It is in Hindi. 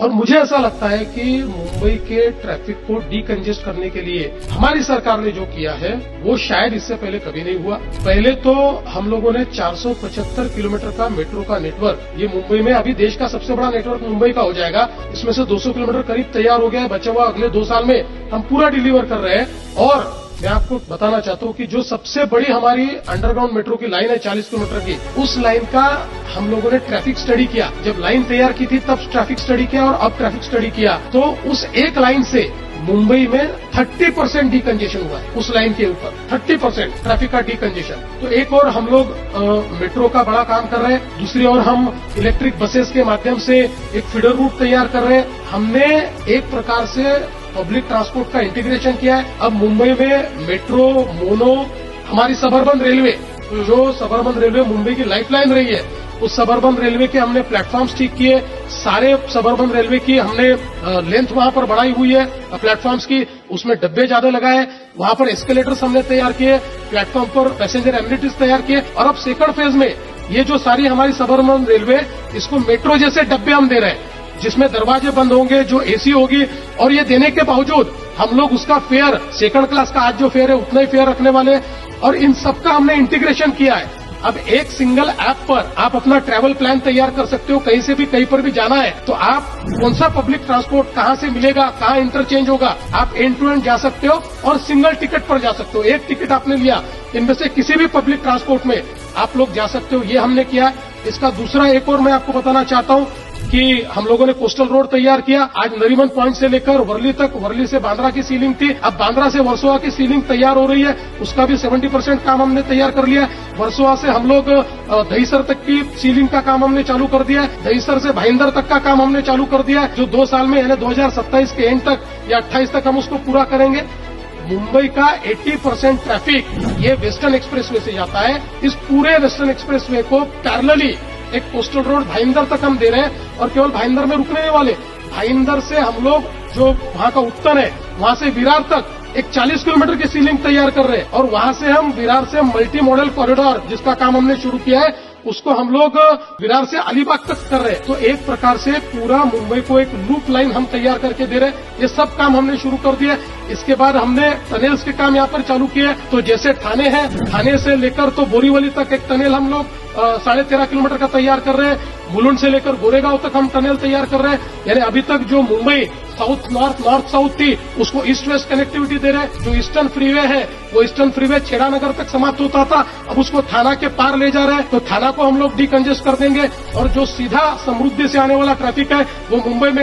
और मुझे ऐसा लगता है कि मुंबई के ट्रैफिक को डीकंजेस्ट करने के लिए हमारी सरकार ने जो किया है वो शायद इससे पहले कभी नहीं हुआ। पहले तो हम लोगों ने 475 किलोमीटर का मेट्रो का नेटवर्क, ये मुंबई में अभी देश का सबसे बड़ा नेटवर्क मुंबई का हो जाएगा। इसमें से 200 किलोमीटर करीब तैयार हो गया है, बचा हुआ अगले 2 साल में हम पूरा डिलीवर कर रहे हैं। और मैं आपको बताना चाहता हूं कि जो सबसे बड़ी हमारी अंडरग्राउंड मेट्रो की लाइन है 40 किलोमीटर की, उस लाइन का हम लोगों ने ट्रैफिक स्टडी किया। जब लाइन तैयार की थी तब ट्रैफिक स्टडी किया और अब ट्रैफिक स्टडी किया, तो उस एक लाइन से मुंबई में 30% डीकंजेशन हुआ है। उस लाइन के ऊपर 30% ट्रैफिक का डीकंजेशन। तो एक और हम लोग मेट्रो का बड़ा काम कर रहे हैं, दूसरी ओर हम इलेक्ट्रिक बसेस के माध्यम से एक फीडर रूट तैयार कर रहे हैं। हमने एक प्रकार से पब्लिक ट्रांसपोर्ट का इंटीग्रेशन किया है। अब मुंबई में मेट्रो, मोनो, हमारी सबअर्बन रेलवे, जो सबअर्बन रेलवे मुंबई की लाइफलाइन रही है, उस सबअर्बन रेलवे के हमने प्लेटफॉर्म्स ठीक किए। सारे सबअर्बन रेलवे की हमने लेंथ वहां पर बढ़ाई हुई है प्लेटफॉर्म्स की, उसमें डब्बे ज्यादा लगाए, वहां पर एस्केलेटर्स हमने तैयार किए, प्लेटफॉर्म पर पैसेंजर एमिनिटीज तैयार किए। और अब सेकंड फेज में ये जो सारी हमारी सबअर्बन रेलवे, इसको मेट्रो जैसे डब्बे हम दे रहे हैं, जिसमें दरवाजे बंद होंगे, जो एसी होगी। और ये देने के बावजूद हम लोग उसका फेयर, सेकंड क्लास का आज जो फेयर है उतना ही फेयर रखने वाले। और इन सबका हमने इंटीग्रेशन किया है। अब एक सिंगल ऐप पर आप अपना ट्रैवल प्लान तैयार कर सकते हो। कहीं से भी कहीं पर भी जाना है तो आप कौन सा पब्लिक ट्रांसपोर्ट कहां से मिलेगा, कहां इंटरचेंज होगा, आप एंड टू एंड जा सकते हो और सिंगल टिकट पर जा सकते हो। एक टिकट आपने लिया, इनमें से किसी भी पब्लिक ट्रांसपोर्ट में आप लोग जा सकते हो। ये हमने किया है। इसका दूसरा एक और मैं आपको बताना चाहता हूं कि हम लोगों ने कोस्टल रोड तैयार किया। आज नरीमन पॉइंट से लेकर वर्ली तक, वर्ली से बांद्रा की सीलिंग थी, अब बांद्रा से वर्सोवा की सीलिंग तैयार हो रही है। उसका भी 70% काम हमने तैयार कर लिया। वर्सोवा से हम लोग दहीसर तक की सीलिंग का काम हमने चालू कर दिया है। दहीसर से भाईंदर तक का काम हमने चालू कर दिया है, जो 2 साल में यानी 2027 के एंड तक या 28 तक हम उसको पूरा करेंगे। मुंबई का 80% ट्रैफिक ये वेस्टर्न एक्सप्रेसवे से जाता है। इस पूरे वेस्टर्न एक्सप्रेसवे को पैरेलली एक कोस्टल रोड भाईंदर तक हम दे रहे हैं और केवल भाईंदर में रुकने वाले। भाईंदर से हम लोग जो वहां का उत्तर है, वहां से विरार तक एक 40 किलोमीटर की सीलिंग तैयार कर रहे हैं। और वहां से हम विरार से मल्टी मॉडल कॉरिडोर, जिसका काम हमने शुरू किया है, उसको हम लोग विरार से अलीबाग तक कर रहे हैं। तो एक प्रकार से पूरा मुंबई को एक लूप लाइन हम तैयार करके दे रहे हैं। ये सब काम हमने शुरू कर दिया। इसके बाद हमने टनल्स के काम यहाँ पर चालू किए। तो जैसे ठाणे है, ठाणे से लेकर तो बोरीवली तक एक टनल हम लोग 13.5 किलोमीटर का तैयार कर रहे हैं। मुलुंड से लेकर गोरेगांव तक हम टनल तैयार कर रहे हैं। यानी अभी तक जो Mumbai south north, north south थी, उसको ईस्ट वेस्ट कनेक्टिविटी दे रहे हैं। जो ईस्टर्न फ्रीवे है, वो ईस्टर्न फ्रीवे छेड़ानगर तक समाप्त होता था, अब उसको थाना के पार ले जा रहे हैं। तो थाना को हम लोग डीकंजेस्ट कर देंगे और जो सीधा समृद्धि से आने वाला ट्रैफिक है वो मुंबई में